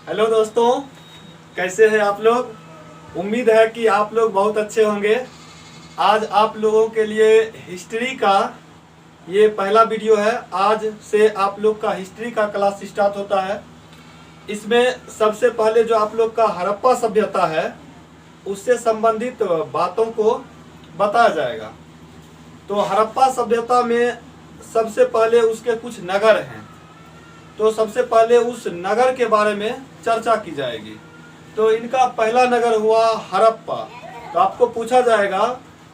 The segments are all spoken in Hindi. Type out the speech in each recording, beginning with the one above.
हेलो दोस्तों, कैसे हैं आप लोग। उम्मीद है कि आप लोग बहुत अच्छे होंगे। आज आप लोगों के लिए हिस्ट्री का ये पहला वीडियो है। आज से आप लोग का हिस्ट्री का क्लास स्टार्ट होता है। इसमें सबसे पहले जो आप लोग का हड़प्पा सभ्यता है उससे संबंधित बातों को बताया जाएगा। तो हड़प्पा सभ्यता में सबसे पहले उसके कुछ नगर हैं, तो सबसे पहले उस नगर के बारे में चर्चा की जाएगी। तो इनका पहला नगर हुआ हड़प्पा। तो आपको पूछा जाएगा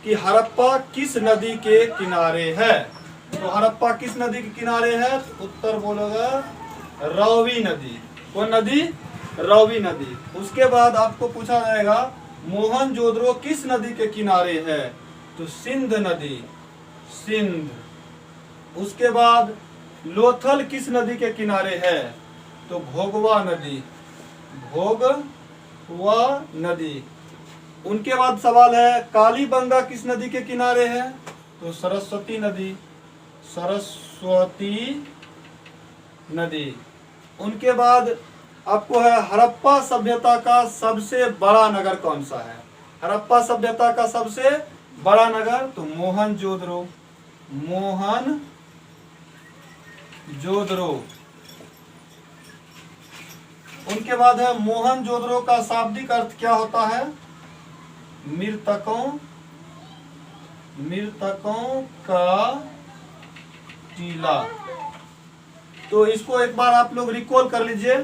कि हड़प्पा किस नदी के किनारे है। तो हड़प्पा किस नदी के किनारे है, तो उत्तर बोलोगे रावी नदी। कौन नदी? रावी नदी। उसके बाद आपको पूछा जाएगा मोहनजोदड़ो किस नदी के किनारे है, तो सिंध नदी, सिंध। उसके बाद लोथल किस नदी के किनारे है, तो भोगवा नदी, भोगवा नदी। उनके बाद सवाल है कालीबंगा किस नदी के किनारे है, तो सरस्वती नदी, सरस्वती नदी। उनके बाद आपको है हड़प्पा सभ्यता का सबसे बड़ा नगर कौन सा है। हड़प्पा सभ्यता का सबसे बड़ा नगर, तो मोहनजोदड़ो, मोहनजोदड़ो। उनके बाद है मोहनजोदड़ो का शाब्दिक अर्थ क्या होता है, मृतकों का टीला। तो इसको एक बार आप लोग रिकॉल कर लीजिए।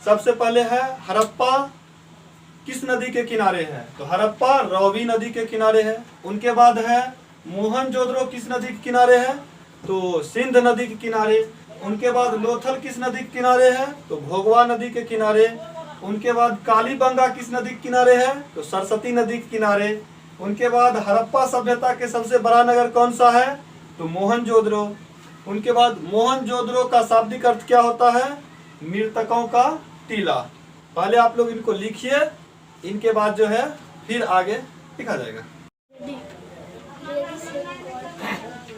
सबसे पहले है हड़प्पा किस नदी के किनारे है, तो हड़प्पा रावी नदी के किनारे है। उनके बाद है मोहनजोदड़ो किस नदी के किनारे है, तो सिंध नदी के किनारे। उनके बाद लोथल किस नदी के किनारे है, तो भोगवा नदी के किनारे। उनके बाद कालीबंगा किस नदी के किनारे है, तो सरस्वती नदी के किनारे। उनके बाद हड़प्पा सभ्यता के सबसे बड़ा नगर कौन सा है, तो मोहनजोदड़ो। उनके बाद मोहनजोदड़ो का शाब्दिक अर्थ क्या होता है, मृतकों का टीला। पहले आप लोग इनको लिखिए, इनके बाद जो है फिर आगे लिखा जाएगा।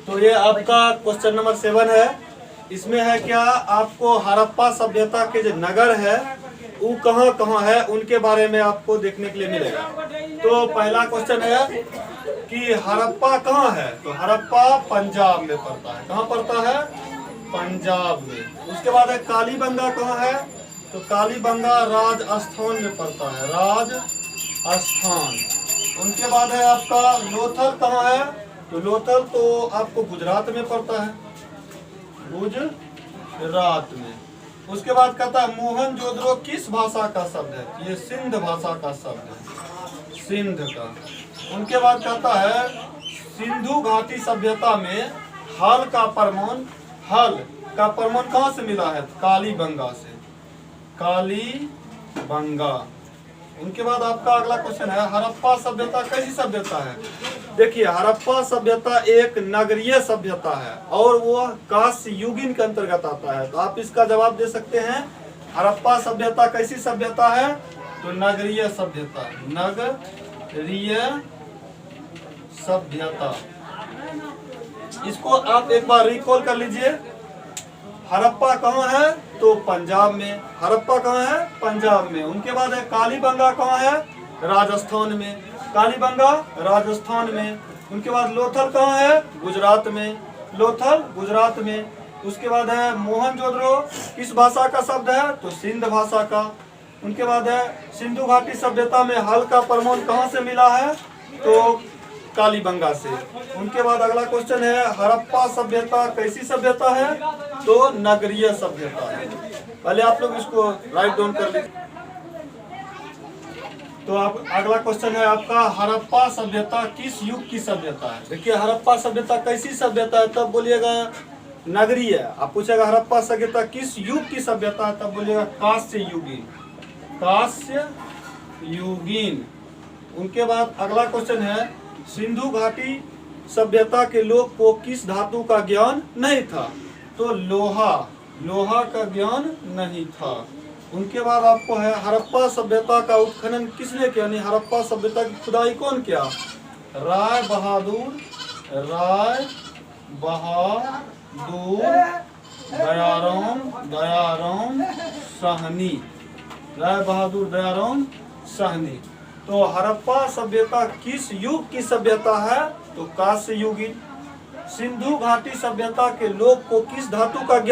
तो ये आपका क्वेश्चन नंबर 7 है। इसमें है क्या, आपको हड़प्पा सभ्यता के जो नगर है वो कहाँ कहाँ है उनके बारे में आपको देखने के लिए मिलेगा। तो पहला क्वेश्चन है कि हड़प्पा कहाँ है, तो हड़प्पा पंजाब में पड़ता है। कहाँ पड़ता है, पंजाब में। उसके बाद है कालीबंगा कहाँ है, तो कालीबंगा राजस्थान में पड़ता है, राजस्थान। उनके बाद है आपका लोथल कहाँ है, तो लोथल तो आपको गुजरात में पड़ता है, गुजरात में। उसके बाद कहता है मोहनजोदड़ो किस भाषा का शब्द है, ये सिंध भाषा का शब्द है, सिंध का। उनके बाद कहता है सिंधु घाटी सभ्यता में हल का प्रमाण कहाँ से मिला है, कालीबंगा से, कालीबंगा। उनके बाद आपका अगला क्वेश्चन है हड़प्पा सभ्यता कैसी सभ्यता है। देखिए हड़प्पा सभ्यता एक नगरीय सभ्यता है और वो कांस्य युगीन के अंतर्गत आता है। तो आप इसका जवाब दे सकते हैं हड़प्पा सभ्यता कैसी सभ्यता है, तो नगरीय सभ्यता, नगरीय सभ्यता। इसको आप एक बार रिकॉल कर लीजिए। हड़प्पा कहाँ है, तो पंजाब में। हड़प्पा कहाँ है, पंजाब में। उनके बाद है कालीबंगा कहाँ है, राजस्थान में, कालीबंगा राजस्थान में। उनके बाद लोथल कहाँ है, गुजरात में, लोथल गुजरात में। उसके बाद है मोहनजोदड़ो किस भाषा का शब्द है, तो सिंध भाषा का। उनके बाद है सिंधु घाटी सभ्यता में हल का प्रमाण कहाँ से मिला है, तो कालीबंगा से। उनके बाद अगला क्वेश्चन है हड़प्पा सभ्यता कैसी सभ्यता है, तो नगरीय सभ्यता है। पहले आप लोग इसको राइट डाउन कर लीजिए। तो अब अगला क्वेश्चन है आपका हड़प्पा सभ्यता किस युग की सभ्यता है। देखिए हड़प्पा सभ्यता कैसी सभ्यता है, तब बोलिएगा नगरीय। आप पूछेगा हड़प्पा सभ्यता किस युग की सभ्यता है, तब बोलिएगा कांस्य युगीन, कांस्य युगीन। उनके बाद अगला क्वेश्चन है सिंधु घाटी सभ्यता के लोग को किस धातु का ज्ञान नहीं था, तो लोहा का ज्ञान नहीं था। उनके बाद आपको है हड़प्पा सभ्यता का उत्खनन किसने किया, यानी हड़प्पा सभ्यता की खुदाई कौन किया, राय बहादुर दयाराम साहनी। राय बहादुर दयाराम साहनी। तो हड़प्पा सभ्यता किस युग की सभ्यता है? तो कांस्य युगीन। सिंधु घाटी सभ्यता के लोग को किस धातु का